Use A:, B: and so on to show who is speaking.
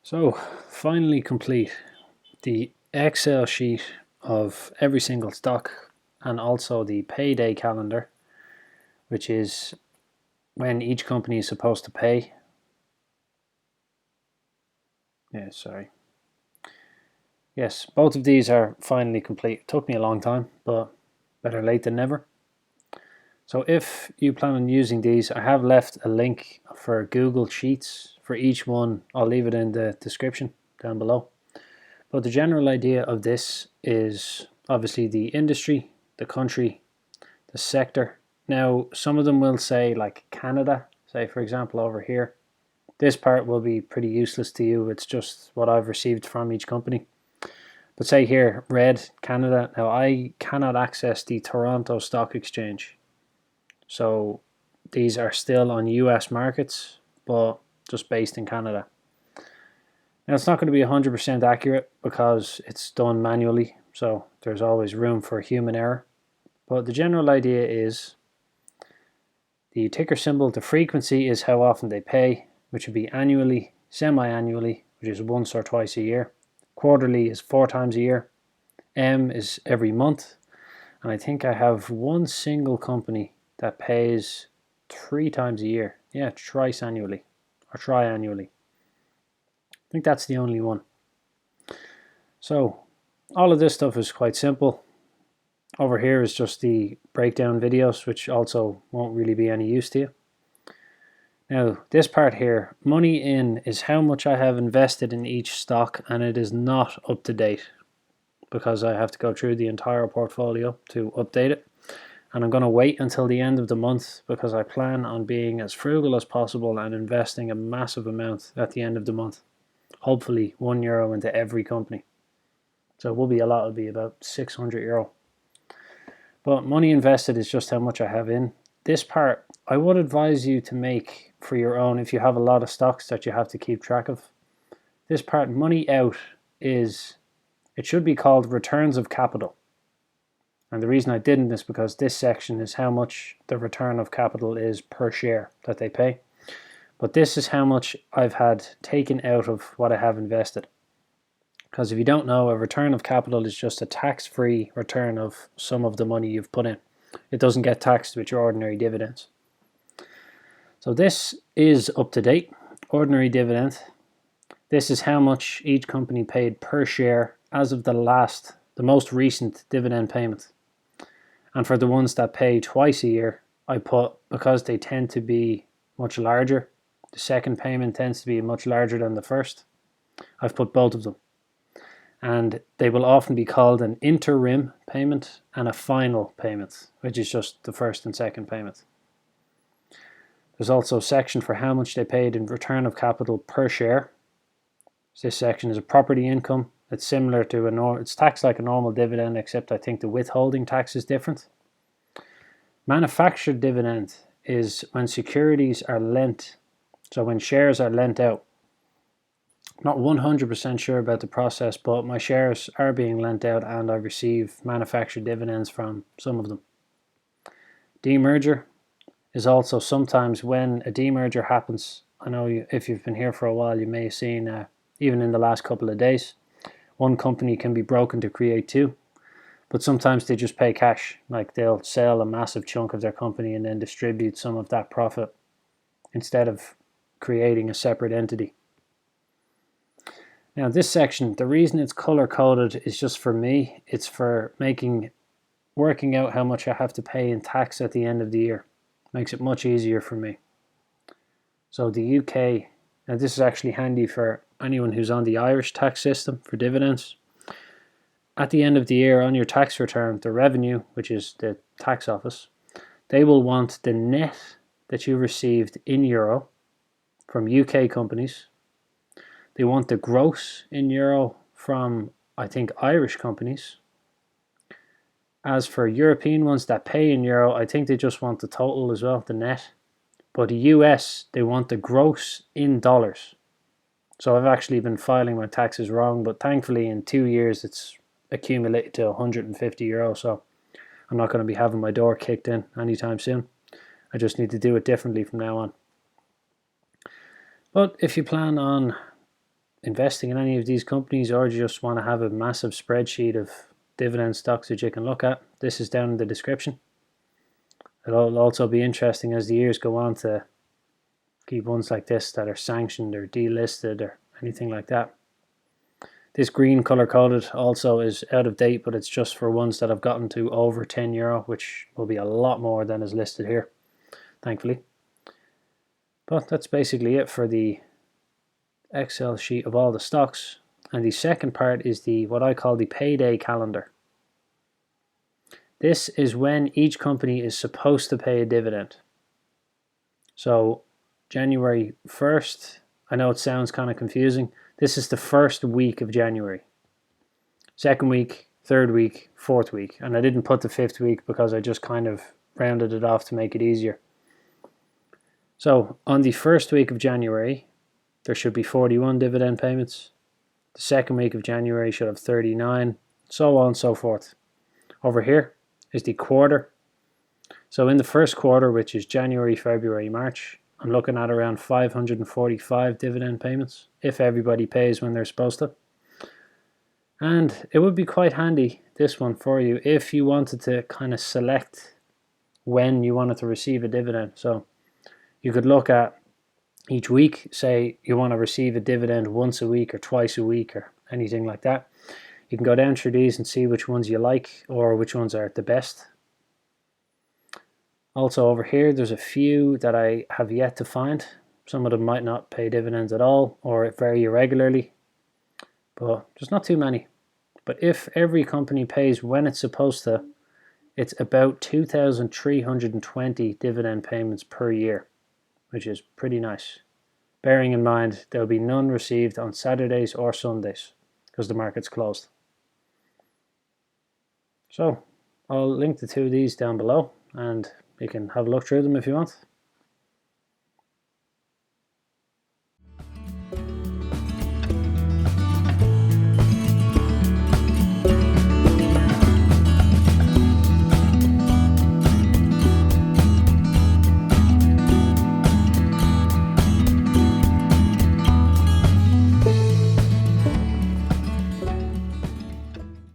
A: So, finally complete the Excel sheet of every single stock and also the payday calendar, which is when each company is supposed to pay. Yes, both of these are finally complete. It took me a long time, but better late than never. So if you plan on using these, I have left a link for Google Sheets for each one. I'll leave it in the description down below. But the general idea of this is obviously the industry, the country, the sector. Now, some of them will say like Canada, say for example over here. This part will be pretty useless to you. It's just what I've received from each company. But say here, red, Canada. Now, I cannot access the Toronto Stock Exchange. So these are still on US markets, but just based in Canada. Now it's not going to be 100% accurate because it's done manually, so there's always room for human error. But the general idea is the ticker symbol, the frequency is how often they pay, which would be annually, semi-annually, which is once or twice a year. Quarterly is 4 times a year. M is every month. And I think I have one single company that pays 3 times a year. Yeah, thrice annually or triannually. I think that's the only one. So all of this stuff is quite simple. Over here is just the breakdown videos, which also won't really be any use to you. Now this part here, money in, is how much I have invested in each stock, and it is not up to date because I have to go through the entire portfolio to update it. And I'm going to wait until the end of the month because I plan on being as frugal as possible and investing a massive amount at the end of the month. Hopefully €1 into every company. So it will be a lot, it'll be about €600. But money invested is just how much I have in. This part, I would advise you to make for your own if you have a lot of stocks that you have to keep track of. This part, money out, it should be called returns of capital. And the reason I didn't is because this section is how much the return of capital is per share that they pay. But this is how much I've had taken out of what I have invested. Because if you don't know, a return of capital is just a tax-free return of some of the money you've put in. It doesn't get taxed with your ordinary dividends. So this is up to date, ordinary dividend. This is how much each company paid per share as of the most recent dividend payment. And for the ones that pay twice a year, I put, because they tend to be much larger, the second payment tends to be much larger than the first, I've put both of them. And they will often be called an interim payment and a final payment, which is just the first and second payment. There's also a section for how much they paid in return of capital per share. This section is a property income. It's similar to it's taxed like a normal dividend, except I think the withholding tax is different. Manufactured dividend is when securities are lent, so when shares are lent out. Not 100% sure about the process, but my shares are being lent out and I receive manufactured dividends from some of them. Demerger is also sometimes when a demerger happens. I know if you've been here for a while, you may have seen, even in the last couple of days, one company can be broken to create two, but sometimes they just pay cash. Like they'll sell a massive chunk of their company and then distribute some of that profit instead of creating a separate entity. Now this section, the reason it's color coded is just for me. It's for working out how much I have to pay in tax at the end of the year. Makes it much easier for me. So the UK, now this is actually handy for anyone who's on the Irish tax system for dividends. At the end of the year on your tax return, the revenue, which is the tax office, they will want the net that you received in euro from UK companies. They want the gross in euro from, I think, Irish companies. As for European ones that pay in euro, I think they just want the total as well, the net. But the US, they want the gross in dollars. So I've actually been filing my taxes wrong, but thankfully in 2 years it's accumulated to €150, so I'm not going to be having my door kicked in anytime soon. I just need to do it differently from now on. But if you plan on investing in any of these companies, or just want to have a massive spreadsheet of dividend stocks that you can look at, this is down in the description. It'll also be interesting as the years go on to keep ones like this that are sanctioned or delisted or anything like that. This green color coded also is out of date, but it's just for ones that have gotten to over €10, which will be a lot more than is listed here, thankfully. But that's basically it for the Excel sheet of all the stocks. And the second part is the what I call the payday calendar. This is when each company is supposed to pay a dividend. So January 1st, I know it sounds kind of confusing. This is the first week of January. Second week, third week, fourth week. And I didn't put the fifth week because I just kind of rounded it off to make it easier. So on the first week of January, there should be 41 dividend payments. The second week of January should have 39, so on and so forth. Over here is the quarter. So in the first quarter, which is January, February, March, I'm looking at around 545 dividend payments, if everybody pays when they're supposed to. And it would be quite handy, this one for you, if you wanted to kind of select when you wanted to receive a dividend. So you could look at each week, say you want to receive a dividend once a week or twice a week or anything like that. You can go down through these and see which ones you like or which ones are the best. Also over here, there's a few that I have yet to find. Some of them might not pay dividends at all or very irregularly, but there's not too many. But if every company pays when it's supposed to, it's about 2,320 dividend payments per year, which is pretty nice. Bearing in mind there will be none received on Saturdays or Sundays because the market's closed. So I'll link the two of these down below and you can have a look through them if you want.